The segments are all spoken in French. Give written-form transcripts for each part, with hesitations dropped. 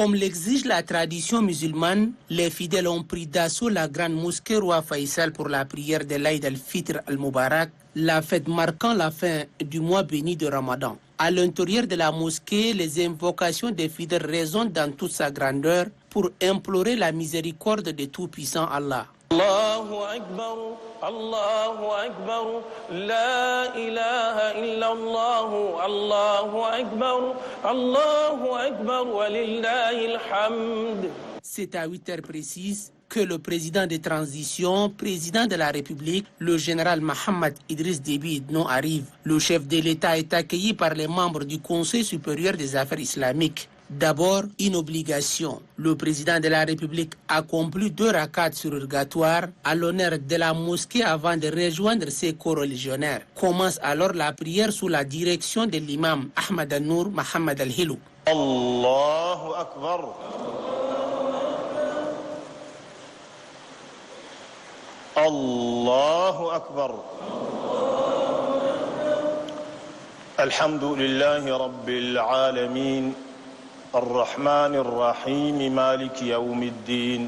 Comme l'exige la tradition musulmane, les fidèles ont pris d'assaut la grande mosquée Roi Faisal pour la prière de l'Aïd al-Fitr al-Mubarak, la fête marquant la fin du mois béni de Ramadan. À l'intérieur de la mosquée, les invocations des fidèles résonnent dans toute sa grandeur pour implorer la miséricorde de tout-puissant Allah. Allahu Akbar, Allahu Akbar, la ilaha illallah, Allahu Akbar, Allahu Akbar, wa lillahi alhamd. C'est à 8h précises que le président de transition, président de la République, le général Mohamed Idriss Déby Itno arrive. Le chef de l'État est accueilli par les membres du Conseil supérieur des affaires islamiques. D'abord, une obligation. Le président de la République accomplit 2 rakats surrogatoires à l'honneur de la mosquée avant de rejoindre ses coreligionnaires. Commence alors la prière sous la direction de l'imam Ahmad Al-Nour Mohamed Al-Hilou. Allahu Akbar. Allahu Akbar. Alhamdulillahi Rabbil Alamin. Ar-Rahman Ar-Rahim Malik Yawmiddin.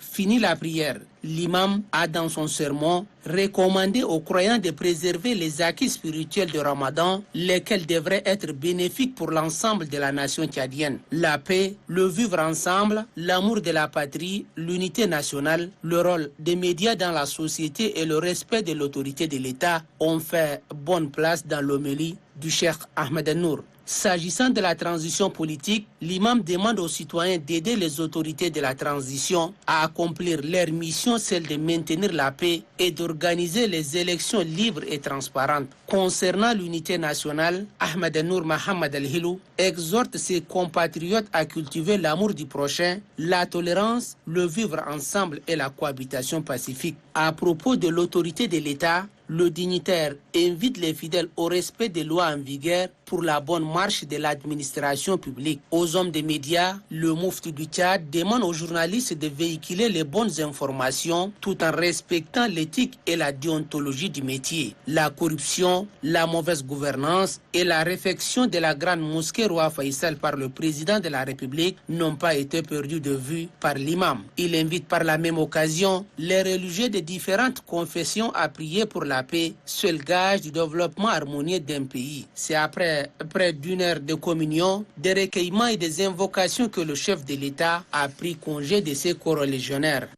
Fini la prière, l'imam a dans son sermon recommandé aux croyants de préserver les acquis spirituels de Ramadan, lesquels devraient être bénéfiques pour l'ensemble de la nation tchadienne. La paix, le vivre ensemble, l'amour de la patrie, l'unité nationale, le rôle des médias dans la société et le respect de l'autorité de l'État ont fait bonne place dans l'homélie du cheikh Ahmed Al-Nour. S'agissant de la transition politique, l'imam demande aux citoyens d'aider les autorités de la transition à accomplir leur mission, celle de maintenir la paix et d'organiser les élections libres et transparentes. Concernant l'unité nationale, Ahmed Al-Nour Mohamed Al-Hilou exhorte ses compatriotes à cultiver l'amour du prochain, la tolérance, le vivre ensemble et la cohabitation pacifique. À propos de l'autorité de l'État, le dignitaire invite les fidèles au respect des lois en vigueur pour la bonne marche de l'administration publique. Aux hommes des médias, le Moufti du Tchad demande aux journalistes de véhiculer les bonnes informations tout en respectant l'éthique et la déontologie du métier. La corruption, la mauvaise gouvernance et la réfection de la grande mosquée Roi Faisal par le président de la République n'ont pas été perdus de vue par l'imam. Il invite par la même occasion les religieux de différentes confessions à prier pour la paix, seul gage du développement harmonieux d'un pays. C'est après près d'une heure de communion, des recueillements et des invocations que le chef de l'État a pris congé de ses coreligionnaires.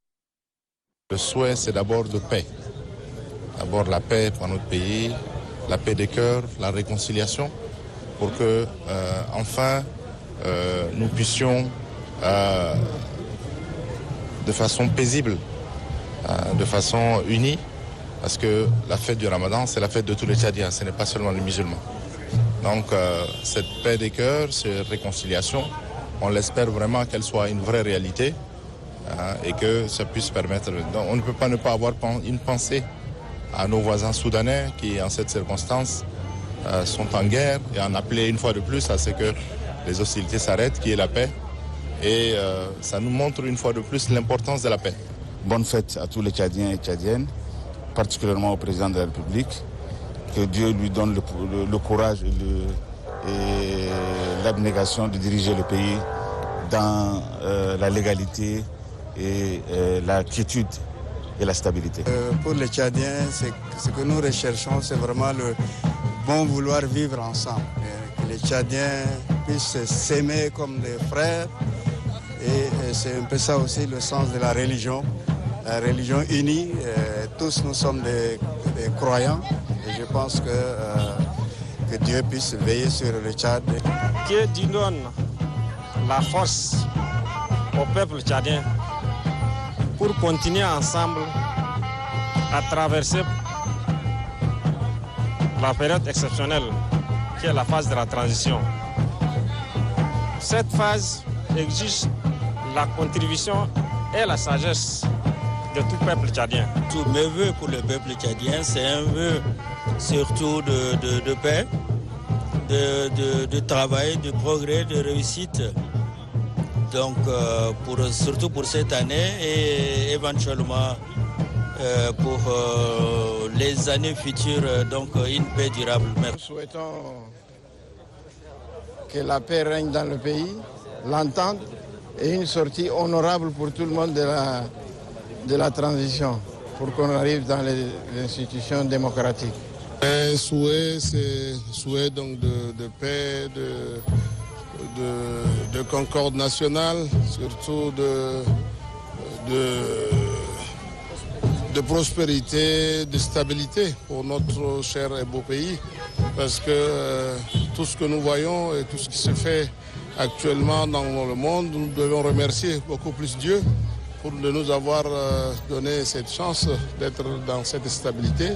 Le souhait, c'est d'abord de paix. D'abord la paix pour notre pays, la paix des cœurs, la réconciliation, pour que enfin nous puissions de façon paisible, de façon unie, parce que la fête du Ramadan, c'est la fête de tous les Tchadiens, ce n'est pas seulement les musulmans. Donc cette paix des cœurs, cette réconciliation, on l'espère vraiment qu'elle soit une vraie réalité et que ça puisse permettre... Donc, on ne peut pas ne pas avoir une pensée à nos voisins soudanais qui, en cette circonstance, sont en guerre et en appeler une fois de plus à ce que les hostilités s'arrêtent, qu'il y ait la paix. Et ça nous montre une fois de plus l'importance de la paix. Bonne fête à tous les Tchadiens et Tchadiennes, particulièrement au président de la République. Que Dieu lui donne le courage et l'abnégation de diriger le pays dans la légalité et la quiétude et la stabilité. Pour les Tchadiens, ce que nous recherchons, c'est vraiment le bon vouloir vivre ensemble. Que les Tchadiens puissent s'aimer comme des frères. Et c'est un peu ça aussi le sens de la religion unie. Tous nous sommes des croyants. Et je pense que Dieu puisse veiller sur le Tchad. Que Dieu donne la force au peuple tchadien pour continuer ensemble à traverser la période exceptionnelle qui est la phase de la transition. Cette phase exige la contribution et la sagesse de tout peuple tchadien. Tous mes voeux pour le peuple tchadien, c'est un vœu surtout de paix, de travail, de progrès, de réussite. Donc surtout pour cette année et éventuellement pour les années futures, donc une paix durable. Nous souhaitons que la paix règne dans le pays, l'entente et une sortie honorable pour tout le monde de la transition, pour qu'on arrive dans les institutions démocratiques. Un souhait, c'est souhait donc de paix, de concorde nationale, surtout de prospérité, de stabilité pour notre cher et beau pays. Parce que tout ce que nous voyons et tout ce qui se fait actuellement dans le monde, nous devons remercier beaucoup plus Dieu pour nous avoir donné cette chance d'être dans cette stabilité.